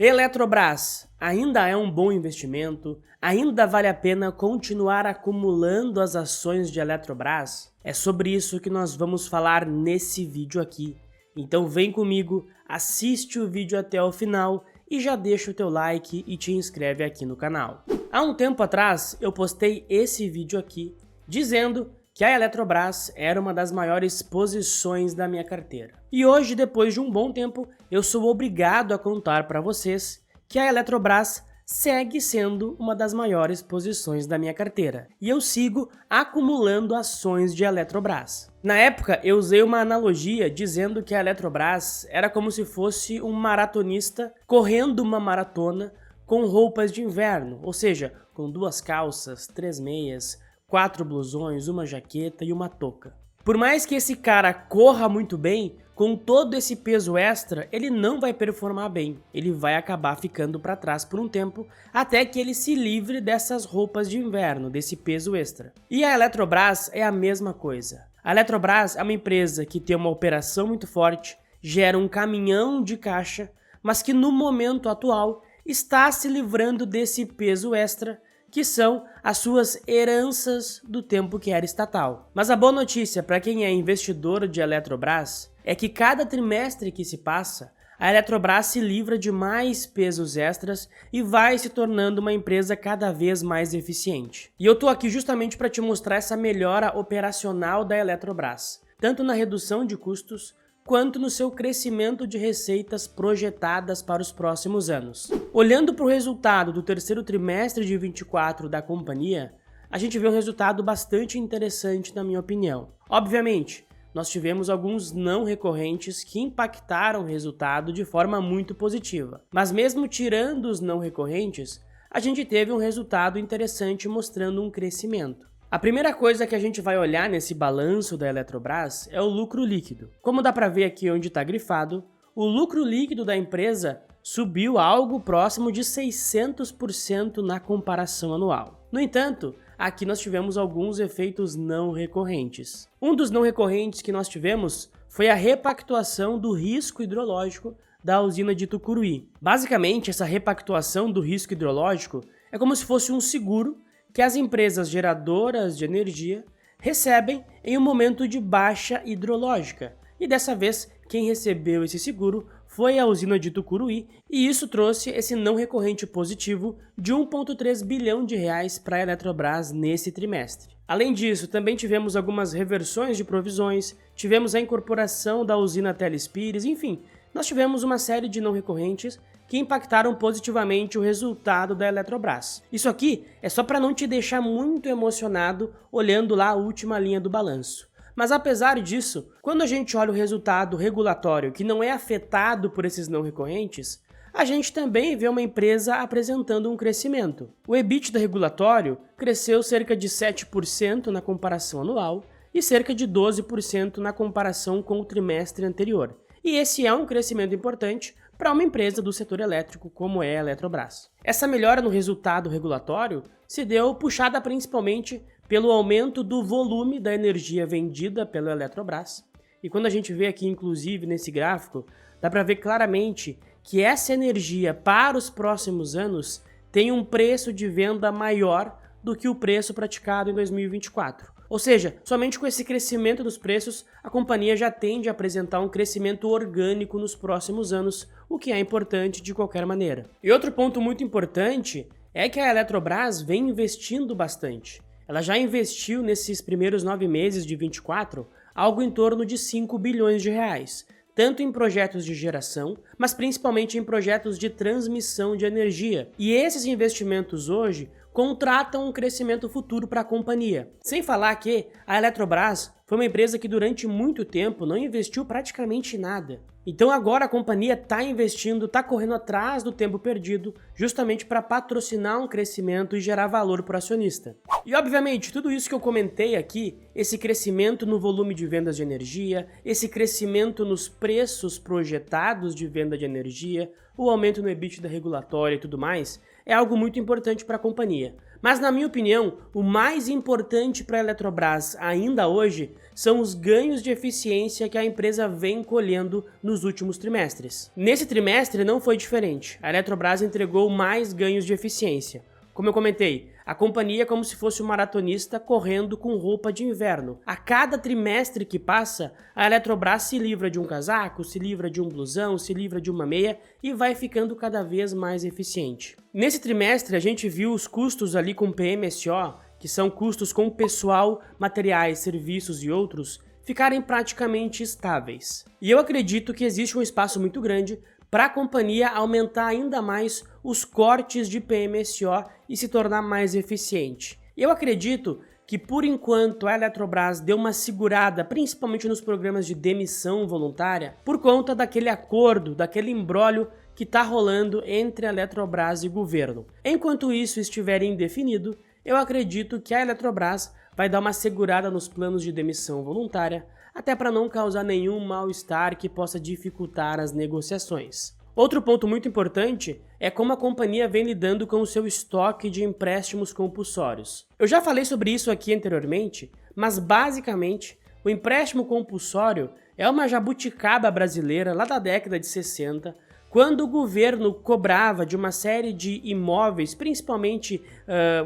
Eletrobras ainda é um bom investimento? Ainda vale a pena continuar acumulando as ações de Eletrobras? É sobre isso que nós vamos falar nesse vídeo aqui. Então vem comigo, assiste o vídeo até o final e já deixa o teu like e te inscreve aqui no canal. Há um tempo atrás eu postei esse vídeo aqui dizendo que a Eletrobras era uma das maiores posições da minha carteira. E hoje, depois de um bom tempo, eu sou obrigado a contar para vocês que a Eletrobras segue sendo uma das maiores posições da minha carteira. E eu sigo acumulando ações de Eletrobras. Na época, eu usei uma analogia dizendo que a Eletrobras era como se fosse um maratonista correndo uma maratona com roupas de inverno, ou seja, com 2 calças, 3 meias, 4 blusões, uma jaqueta e uma touca. Por mais que esse cara corra muito bem, com todo esse peso extra, ele não vai performar bem. Ele vai acabar ficando para trás por um tempo, até que ele se livre dessas roupas de inverno, desse peso extra. E a Eletrobras é a mesma coisa. A Eletrobras é uma empresa que tem uma operação muito forte, gera um caminhão de caixa, mas que no momento atual está se livrando desse peso extra, que são as suas heranças do tempo que era estatal. Mas a boa notícia para quem é investidor de Eletrobras é que cada trimestre que se passa, a Eletrobras se livra de mais pesos extras e vai se tornando uma empresa cada vez mais eficiente. E eu tô aqui justamente para te mostrar essa melhora operacional da Eletrobras, tanto na redução de custos, quanto no seu crescimento de receitas projetadas para os próximos anos. Olhando para o resultado do terceiro trimestre de 24 da companhia, a gente vê um resultado bastante interessante na minha opinião. Obviamente, nós tivemos alguns não recorrentes que impactaram o resultado de forma muito positiva. Mas mesmo tirando os não recorrentes, a gente teve um resultado interessante mostrando um crescimento. A primeira coisa que a gente vai olhar nesse balanço da Eletrobras é o lucro líquido. Como dá para ver aqui onde está grifado, o lucro líquido da empresa subiu algo próximo de 600% na comparação anual. No entanto, aqui nós tivemos alguns efeitos não recorrentes. Um dos não recorrentes que nós tivemos foi a repactuação do risco hidrológico da usina de Tucuruí. Basicamente, essa repactuação do risco hidrológico é como se fosse um seguro que as empresas geradoras de energia recebem em um momento de baixa hidrológica. E dessa vez, quem recebeu esse seguro foi a usina de Tucuruí, e isso trouxe esse não recorrente positivo de 1,3 bilhão de reais para a Eletrobras nesse trimestre. Além disso, também tivemos algumas reversões de provisões, tivemos a incorporação da usina Telespires, enfim, nós tivemos uma série de não recorrentes que impactaram positivamente o resultado da Eletrobras. Isso aqui é só para não te deixar muito emocionado olhando lá a última linha do balanço. Mas apesar disso, quando a gente olha o resultado regulatório que não é afetado por esses não recorrentes, a gente também vê uma empresa apresentando um crescimento. O EBITDA regulatório cresceu cerca de 7% na comparação anual e cerca de 12% na comparação com o trimestre anterior. E esse é um crescimento importante para uma empresa do setor elétrico como é a Eletrobras. Essa melhora no resultado regulatório se deu puxada principalmente pelo aumento do volume da energia vendida pela Eletrobras. E quando a gente vê aqui, inclusive, nesse gráfico, dá para ver claramente que essa energia para os próximos anos tem um preço de venda maior do que o preço praticado em 2024. Ou seja, somente com esse crescimento dos preços, a companhia já tende a apresentar um crescimento orgânico nos próximos anos, o que é importante de qualquer maneira. E outro ponto muito importante é que a Eletrobras vem investindo bastante. Ela já investiu nesses primeiros 9 meses de 24 algo em torno de 5 bilhões de reais, tanto em projetos de geração, mas principalmente em projetos de transmissão de energia. E esses investimentos hoje contratam um crescimento futuro para a companhia. Sem falar que a Eletrobras foi uma empresa que durante muito tempo não investiu praticamente nada. Então agora a companhia está investindo, está correndo atrás do tempo perdido, justamente para patrocinar um crescimento e gerar valor para o acionista. E obviamente tudo isso que eu comentei aqui, esse crescimento no volume de vendas de energia, esse crescimento nos preços projetados de venda de energia, o aumento no EBITDA regulatório e tudo mais, é algo muito importante para a companhia. Mas na minha opinião, o mais importante para a Eletrobras ainda hoje são os ganhos de eficiência que a empresa vem colhendo nos últimos trimestres. Nesse trimestre não foi diferente, a Eletrobras entregou mais ganhos de eficiência. Como eu comentei, a companhia é como se fosse um maratonista correndo com roupa de inverno. A cada trimestre que passa, a Eletrobras se livra de um casaco, se livra de um blusão, se livra de uma meia e vai ficando cada vez mais eficiente. Nesse trimestre, a gente viu os custos ali com PMSO, que são custos com pessoal, materiais, serviços e outros, ficarem praticamente estáveis. E eu acredito que existe um espaço muito grande para a companhia aumentar ainda mais os cortes de PMSO e se tornar mais eficiente. Eu acredito que, por enquanto, a Eletrobras deu uma segurada, principalmente nos programas de demissão voluntária, por conta daquele acordo, daquele imbróglio que está rolando entre a Eletrobras e o governo. Enquanto isso estiver indefinido, eu acredito que a Eletrobras vai dar uma segurada nos planos de demissão voluntária, até para não causar nenhum mal-estar que possa dificultar as negociações. Outro ponto muito importante é como a companhia vem lidando com o seu estoque de empréstimos compulsórios. Eu já falei sobre isso aqui anteriormente, mas basicamente o empréstimo compulsório é uma jabuticaba brasileira lá da década de 60, quando o governo cobrava de uma série de imóveis, principalmente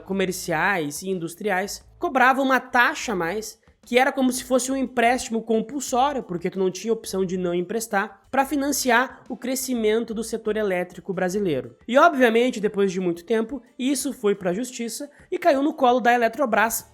comerciais e industriais, cobrava uma taxa a mais, que era como se fosse um empréstimo compulsório, porque tu não tinha opção de não emprestar, para financiar o crescimento do setor elétrico brasileiro. E obviamente, depois de muito tempo, isso foi para a justiça e caiu no colo da Eletrobras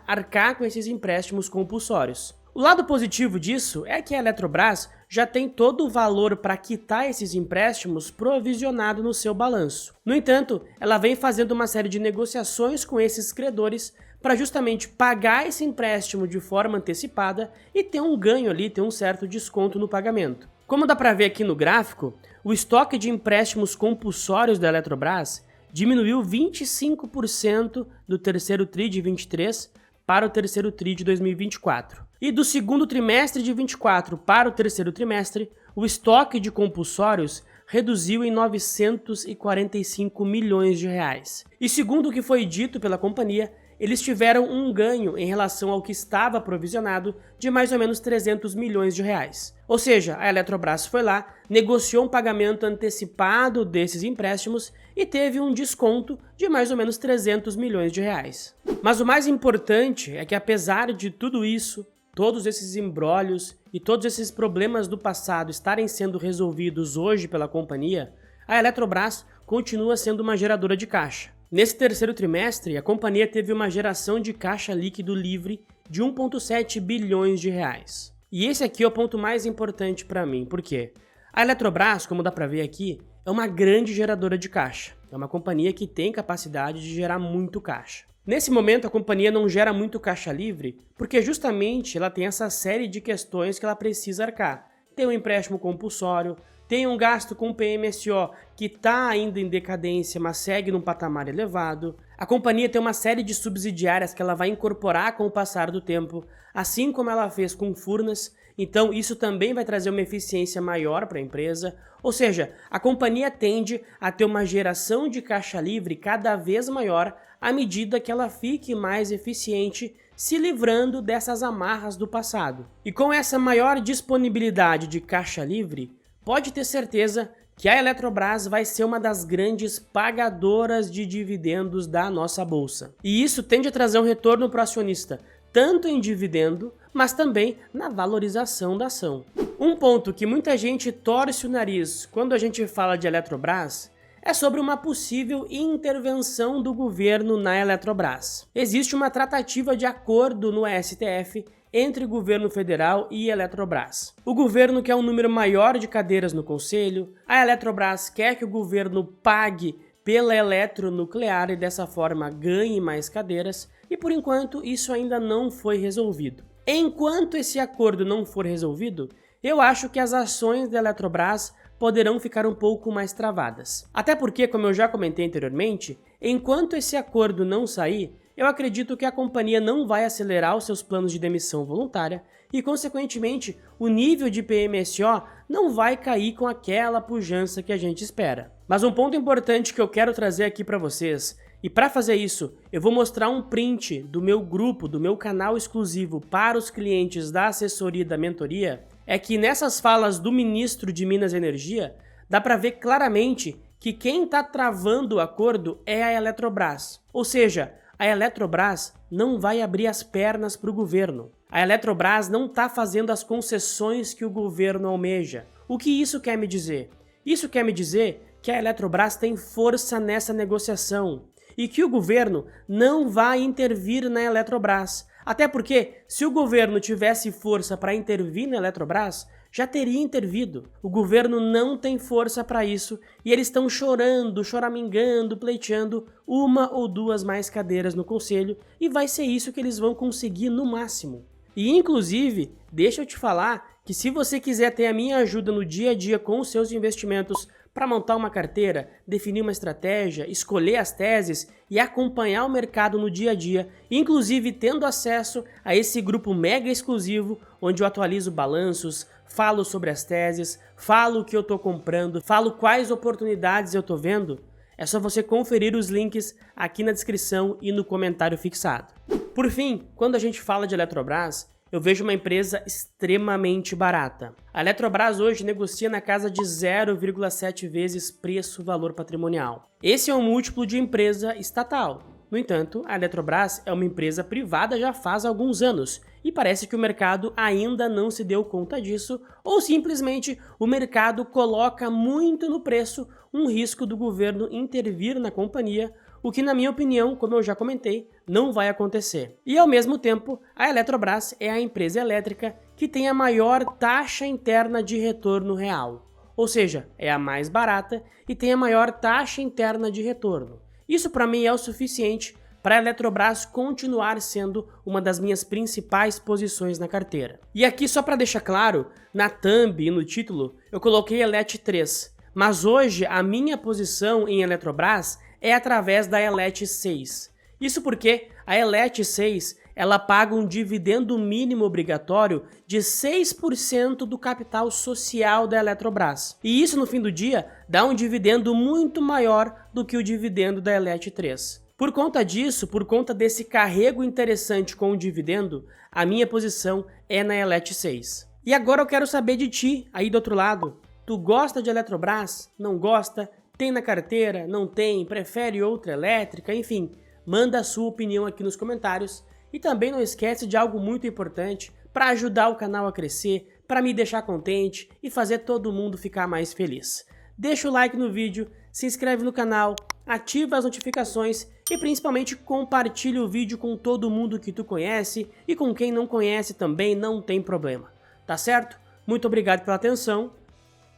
arcar com esses empréstimos compulsórios. O lado positivo disso é que a Eletrobras já tem todo o valor para quitar esses empréstimos provisionado no seu balanço. No entanto, ela vem fazendo uma série de negociações com esses credores para justamente pagar esse empréstimo de forma antecipada e ter um ganho ali, ter um certo desconto no pagamento. Como dá para ver aqui no gráfico, o estoque de empréstimos compulsórios da Eletrobras diminuiu 25% do terceiro TRI de 23 para o terceiro TRI de 2024. E do segundo trimestre de 24 para o terceiro trimestre, o estoque de compulsórios reduziu em 945 milhões de reais. E segundo o que foi dito pela companhia, eles tiveram um ganho em relação ao que estava provisionado de mais ou menos 300 milhões de reais. Ou seja, a Eletrobras foi lá, negociou um pagamento antecipado desses empréstimos e teve um desconto de mais ou menos 300 milhões de reais. Mas o mais importante é que, apesar de tudo isso, todos esses imbróglios e todos esses problemas do passado estarem sendo resolvidos hoje pela companhia, a Eletrobras continua sendo uma geradora de caixa. Nesse terceiro trimestre, a companhia teve uma geração de caixa líquido livre de 1,7 bilhões de reais. E esse aqui é o ponto mais importante para mim, porque a Eletrobras, como dá para ver aqui, é uma grande geradora de caixa. É uma companhia que tem capacidade de gerar muito caixa. Nesse momento, a companhia não gera muito caixa livre, porque justamente ela tem essa série de questões que ela precisa arcar. Tem um empréstimo compulsório, tem um gasto com PMSO que está ainda em decadência, mas segue num patamar elevado. A companhia tem uma série de subsidiárias que ela vai incorporar com o passar do tempo, assim como ela fez com Furnas. Então isso também vai trazer uma eficiência maior para a empresa. Ou seja, a companhia tende a ter uma geração de caixa livre cada vez maior à medida que ela fique mais eficiente, se livrando dessas amarras do passado. E com essa maior disponibilidade de caixa livre, pode ter certeza que a Eletrobras vai ser uma das grandes pagadoras de dividendos da nossa bolsa. E isso tende a trazer um retorno para o acionista, tanto em dividendo, mas também na valorização da ação. Um ponto que muita gente torce o nariz quando a gente fala de Eletrobras é sobre uma possível intervenção do governo na Eletrobras. Existe uma tratativa de acordo no STF entre o governo federal e a Eletrobras. O governo quer um número maior de cadeiras no conselho, a Eletrobras quer que o governo pague pela eletronuclear e dessa forma ganhe mais cadeiras, e por enquanto isso ainda não foi resolvido. Enquanto esse acordo não for resolvido, eu acho que as ações da Eletrobras poderão ficar um pouco mais travadas. Até porque, como eu já comentei anteriormente, enquanto esse acordo não sair, eu acredito que a companhia não vai acelerar os seus planos de demissão voluntária e, consequentemente, o nível de PMSO não vai cair com aquela pujança que a gente espera. Mas um ponto importante que eu quero trazer aqui para vocês E para fazer isso, eu vou mostrar um print do meu grupo, do meu canal exclusivo para os clientes da assessoria e da mentoria. É que nessas falas do ministro de Minas e Energia, dá para ver claramente que quem está travando o acordo é a Eletrobras. Ou seja, a Eletrobras não vai abrir as pernas para o governo. A Eletrobras não está fazendo as concessões que o governo almeja. O que isso quer me dizer? Isso quer me dizer que a Eletrobras tem força nessa negociação e que o governo não vai intervir na Eletrobras. Até porque, se o governo tivesse força para intervir na Eletrobras, já teria intervido. O governo não tem força para isso e eles estão chorando, choramingando, pleiteando uma ou duas mais cadeiras no conselho e vai ser isso que eles vão conseguir no máximo. E inclusive, deixa eu te falar que se você quiser ter a minha ajuda no dia a dia com os seus investimentos para montar uma carteira, definir uma estratégia, escolher as teses e acompanhar o mercado no dia a dia, inclusive tendo acesso a esse grupo mega exclusivo onde eu atualizo balanços, falo sobre as teses, falo o que eu estou comprando, falo quais oportunidades eu estou vendo, é só você conferir os links aqui na descrição e no comentário fixado. Por fim, quando a gente fala de Eletrobras, eu vejo uma empresa extremamente barata. A Eletrobras hoje negocia na casa de 0,7 vezes preço-valor patrimonial. Esse é um múltiplo de empresa estatal. No entanto, a Eletrobras é uma empresa privada já faz alguns anos e parece que o mercado ainda não se deu conta disso ou simplesmente o mercado coloca muito no preço um risco do governo intervir na companhia, o que na minha opinião, como eu já comentei, não vai acontecer. E ao mesmo tempo, a Eletrobras é a empresa elétrica que tem a maior taxa interna de retorno real, ou seja, é a mais barata e tem a maior taxa interna de retorno. Isso para mim é o suficiente para a Eletrobras continuar sendo uma das minhas principais posições na carteira. E aqui só para deixar claro, na thumb e no título eu coloquei Elet 3, mas hoje a minha posição em Eletrobras é através da Elet 6. Isso porque a Elet 6 ela paga um dividendo mínimo obrigatório de 6% do capital social da Eletrobras. E isso no fim do dia dá um dividendo muito maior do que o dividendo da Elet 3. Por conta disso, por conta desse carrego interessante com o dividendo, a minha posição é na Elet 6. E agora eu quero saber de ti, aí do outro lado. Tu gosta de Eletrobras? Não gosta? Tem na carteira? Não tem? Prefere outra elétrica? Enfim, manda a sua opinião aqui nos comentários. E também não esquece de algo muito importante para ajudar o canal a crescer, para me deixar contente e fazer todo mundo ficar mais feliz. Deixa o like no vídeo, se inscreve no canal, ativa as notificações e principalmente compartilha o vídeo com todo mundo que tu conhece e com quem não conhece também não tem problema. Tá certo? Muito obrigado pela atenção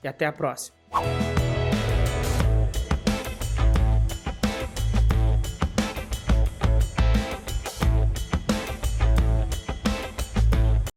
e até a próxima.